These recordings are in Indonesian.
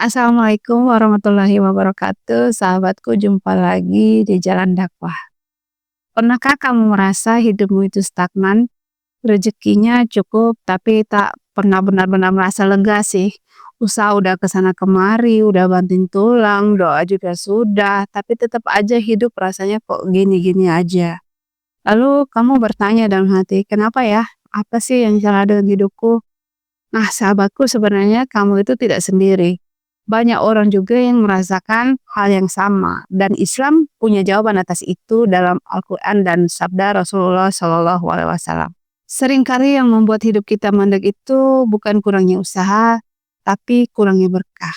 Assalamualaikum warahmatullahi wabarakatuh. Sahabatku, jumpa lagi di Jalan Dakwah. Pernahkah kamu merasa hidupmu itu stagnan? Rezekinya cukup, tapi tak pernah benar-benar merasa lega sih. Usaha udah kesana kemari, udah banting tulang, doa juga sudah, tapi tetap aja hidup rasanya kok gini-gini aja. Lalu kamu bertanya dalam hati, kenapa ya? Apa sih yang salah dengan hidupku? Nah, sahabatku, sebenarnya kamu itu tidak sendiri. Banyak orang juga yang merasakan hal yang sama, dan Islam punya jawaban atas itu dalam Al-Quran dan sabda Rasulullah SAW. Seringkali yang membuat hidup kita mandek itu bukan kurangnya usaha, tapi kurangnya berkah.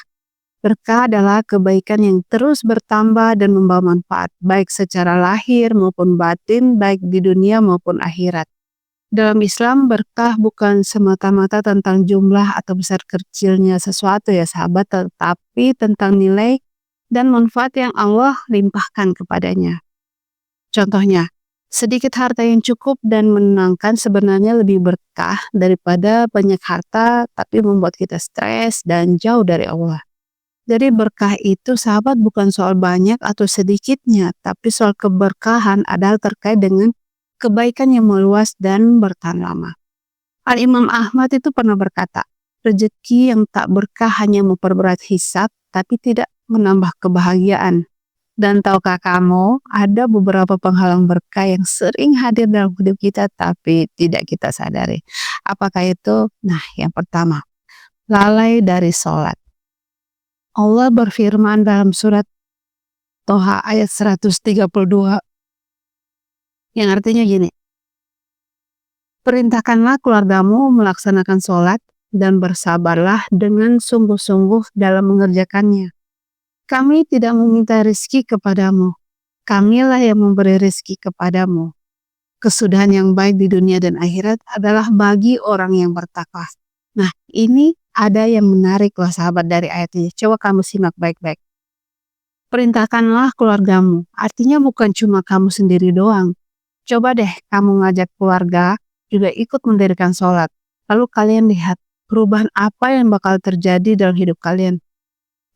Berkah adalah kebaikan yang terus bertambah dan membawa manfaat, baik secara lahir maupun batin, baik di dunia maupun akhirat. Dalam Islam, berkah bukan semata-mata tentang jumlah atau besar kecilnya sesuatu ya sahabat, tetapi tentang nilai dan manfaat yang Allah limpahkan kepadanya. Contohnya, sedikit harta yang cukup dan menenangkan sebenarnya lebih berkah daripada banyak harta tapi membuat kita stres dan jauh dari Allah. Jadi berkah itu sahabat bukan soal banyak atau sedikitnya, tapi soal keberkahan adalah terkait dengan kebaikan yang meluas dan bertahan lama. Al-Imam Ahmad itu pernah berkata, rezeki yang tak berkah hanya memperberat hisab, tapi tidak menambah kebahagiaan. Dan tahukah kamu, ada beberapa penghalang berkah yang sering hadir dalam hidup kita, tapi tidak kita sadari. Apakah itu? Nah, yang pertama, lalai dari sholat. Allah berfirman dalam surat Toha ayat 132, yang artinya gini, perintahkanlah keluargamu melaksanakan sholat dan bersabarlah dengan sungguh-sungguh dalam mengerjakannya. Kami tidak meminta rezeki kepadamu, kamilah yang memberi rezeki kepadamu. Kesudahan yang baik di dunia dan akhirat adalah bagi orang yang bertakwa. Nah, ini ada yang menarik loh sahabat dari ayat ini. Coba kamu simak baik-baik. Perintahkanlah keluargamu, artinya bukan cuma kamu sendiri doang. Coba deh kamu ngajak keluarga juga ikut mendirikan sholat. Lalu kalian lihat perubahan apa yang bakal terjadi dalam hidup kalian.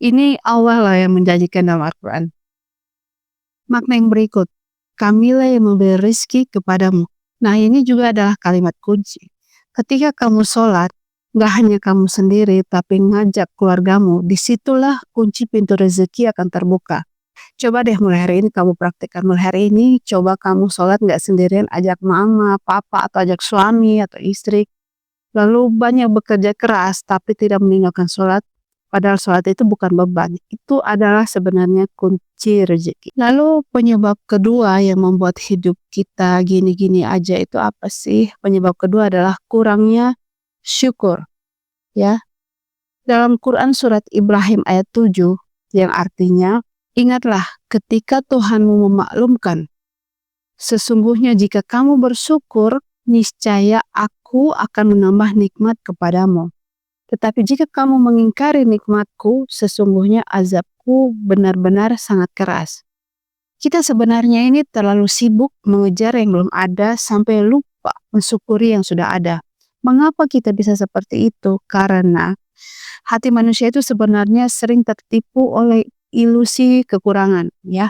Ini Allah lah yang menjanjikan dalam Al-Quran. Makna yang berikut, kamilah yang memberi rezeki kepadamu. Nah, ini juga adalah kalimat kunci. Ketika kamu sholat, gak hanya kamu sendiri tapi ngajak keluargamu, disitulah kunci pintu rezeki akan terbuka. Coba deh mulai hari ini kamu praktekkan. Mulai hari ini coba kamu sholat gak sendirian, ajak mama, papa, atau ajak suami atau istri. Lalu banyak bekerja keras tapi tidak meninggalkan sholat. Padahal sholat itu bukan beban. Itu adalah sebenarnya kunci rezeki. Lalu penyebab kedua yang membuat hidup kita gini-gini aja itu apa sih? Penyebab kedua adalah kurangnya syukur. Ya. Dalam Quran surat Ibrahim ayat 7 yang artinya, ingatlah ketika Tuhanmu memaklumkan, sesungguhnya jika kamu bersyukur, niscaya aku akan menambah nikmat kepadamu. Tetapi jika kamu mengingkari nikmatku, sesungguhnya azabku benar-benar sangat keras. Kita sebenarnya ini terlalu sibuk mengejar yang belum ada sampai lupa mensyukuri yang sudah ada. Mengapa kita bisa seperti itu? Karena hati manusia itu sebenarnya sering tertipu oleh ilusi kekurangan, ya.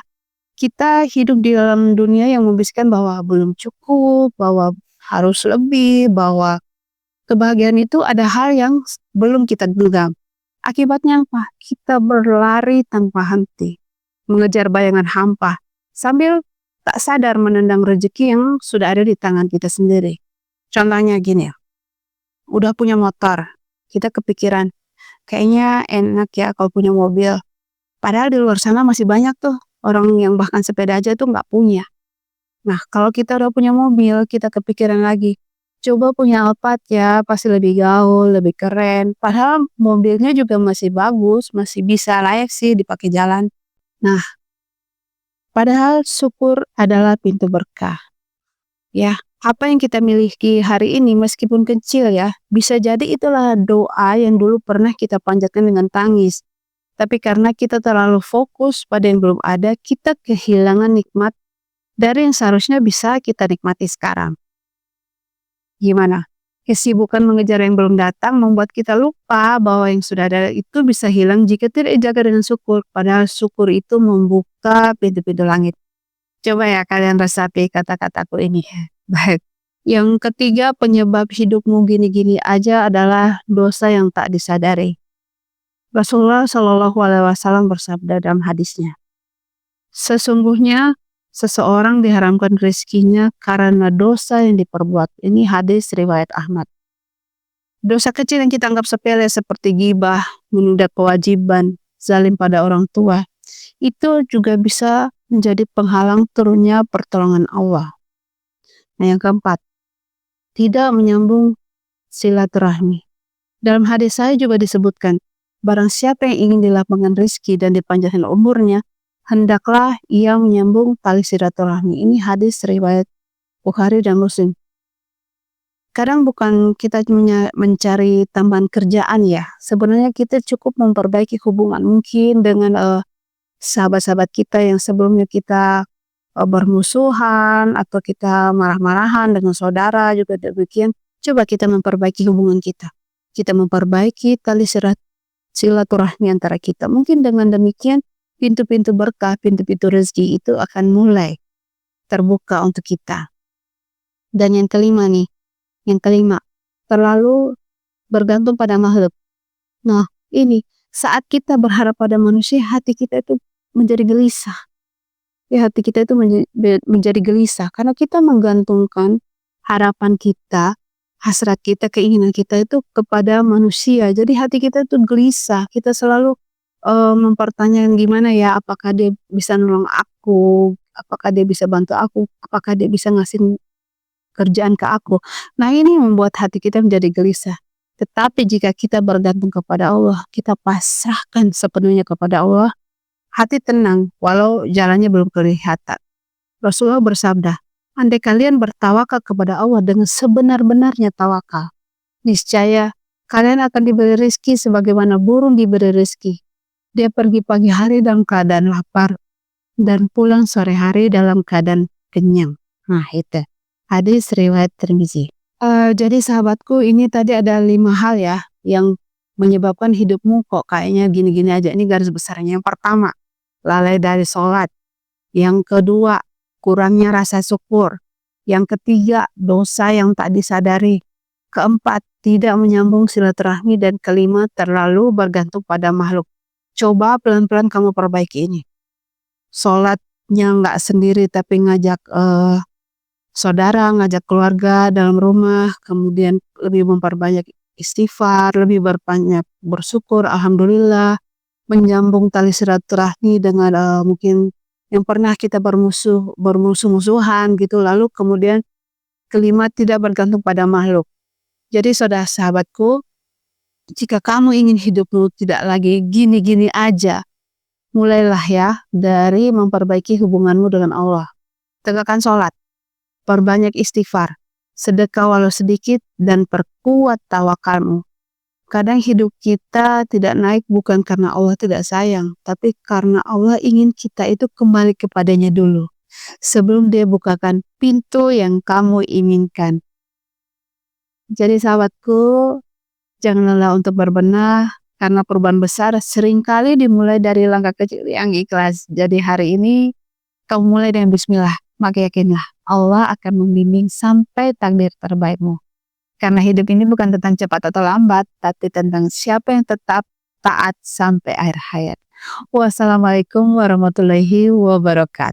Kita hidup di dalam dunia yang membisikkan bahwa belum cukup, bahwa harus lebih, bahwa kebahagiaan itu ada hal yang belum kita genggam. Akibatnya apa? Kita berlari tanpa henti, mengejar bayangan hampa, sambil tak sadar menendang rezeki yang sudah ada di tangan kita sendiri. Contohnya gini, udah punya motor, kita kepikiran, kayaknya enak ya kalau punya mobil. Padahal di luar sana masih banyak tuh orang yang bahkan sepeda aja tuh nggak punya. Nah, kalau kita udah punya mobil, kita kepikiran lagi, coba punya Alphard ya, pasti lebih gaul, lebih keren. Padahal mobilnya juga masih bagus, masih bisa layak sih dipakai jalan. Nah, padahal syukur adalah pintu berkah. Ya, apa yang kita miliki hari ini meskipun kecil ya, bisa jadi itulah doa yang dulu pernah kita panjatkan dengan tangis. Tapi karena kita terlalu fokus pada yang belum ada, kita kehilangan nikmat dari yang seharusnya bisa kita nikmati sekarang. Gimana? Kesibukan mengejar yang belum datang membuat kita lupa bahwa yang sudah ada itu bisa hilang jika tidak dijaga dengan syukur, padahal syukur itu membuka pintu-pintu langit. Coba ya kalian resapi kata-kataku ini. Baik. Yang ketiga, penyebab hidupmu gini-gini aja adalah dosa yang tak disadari. Rasulullah Shallallahu Alaihi Wasallam bersabda dalam hadisnya, sesungguhnya seseorang diharamkan rezekinya karena dosa yang diperbuat. Ini hadis riwayat Ahmad. Dosa kecil yang kita anggap sepele seperti ghibah, menunda kewajiban, zalim pada orang tua, itu juga bisa menjadi penghalang turunnya pertolongan Allah. Nah, yang keempat, tidak menyambung silaturahmi. Dalam hadis saya juga disebutkan, barang siapa yang ingin dilapangkan rezeki dan dipanjangkan umurnya, hendaklah ia menyambung tali silaturahmi. Ini hadis riwayat Bukhari dan Muslim. Kadang bukan kita mencari tambahan kerjaan ya. Sebenarnya kita cukup memperbaiki hubungan mungkin dengan sahabat-sahabat kita yang sebelumnya kita bermusuhan atau kita marah-marahan dengan saudara juga demikian. Coba kita memperbaiki hubungan kita. Kita memperbaiki tali silaturahmi antara kita. Mungkin dengan demikian pintu-pintu berkah, pintu-pintu rezeki itu akan mulai terbuka untuk kita. Dan yang kelima nih, terlalu bergantung pada makhluk. Nah, ini saat kita berharap pada manusia, hati kita itu menjadi gelisah. Ya, hati kita itu menjadi gelisah karena kita menggantungkan harapan kita, hasrat kita, keinginan kita itu kepada manusia. Jadi hati kita itu gelisah. Kita selalu mempertanyakan gimana ya, apakah dia bisa nolong aku, apakah dia bisa bantu aku, apakah dia bisa ngasih kerjaan ke aku. Nah, ini membuat hati kita menjadi gelisah. Tetapi jika kita bergantung kepada Allah, kita pasrahkan sepenuhnya kepada Allah, hati tenang walau jalannya belum kelihatan. Rasulullah bersabda, andai kalian bertawakal kepada Allah dengan sebenar-benarnya tawakal, niscaya kalian akan diberi rezeki sebagaimana burung diberi rezeki. Dia pergi pagi hari dalam keadaan lapar dan pulang sore hari dalam keadaan kenyang. Nah, itu hadis riwayat Tirmizi. Jadi sahabatku, ini tadi ada 5 hal ya yang menyebabkan hidupmu kok kayaknya gini-gini aja. Ini garis besarnya. Yang pertama, lalai dari sholat. Yang kedua, kurangnya rasa syukur. Yang ketiga, dosa yang tak disadari. Keempat, tidak menyambung silaturahmi. Dan kelima, terlalu bergantung pada makhluk. Coba pelan-pelan kamu perbaiki ini. Sholatnya nggak sendiri tapi ngajak saudara, ngajak keluarga dalam rumah, kemudian lebih memperbanyak istighfar, lebih berbanyak bersyukur, alhamdulillah, menyambung tali silaturahmi dengan mungkin yang pernah kita bermusuh-musuhan gitu. Lalu kemudian kelima, tidak bergantung pada makhluk. Jadi saudara sahabatku, jika kamu ingin hidupmu tidak lagi gini-gini aja, mulailah ya dari memperbaiki hubunganmu dengan Allah. Tegakkan sholat, perbanyak istighfar, sedekah walau sedikit, dan perkuat tawakalmu. Kadang hidup kita tidak naik bukan karena Allah tidak sayang, tapi karena Allah ingin kita itu kembali kepadanya dulu, sebelum dia bukakan pintu yang kamu inginkan. Jadi sahabatku, jangan lelah untuk berbenah, karena perubahan besar seringkali dimulai dari langkah kecil yang ikhlas. Jadi hari ini, kamu mulai dengan bismillah, maka yakinlah Allah akan membimbing sampai takdir terbaikmu. Karena hidup ini bukan tentang cepat atau lambat, tapi tentang siapa yang tetap taat sampai akhir hayat. Wassalamualaikum warahmatullahi wabarakatuh.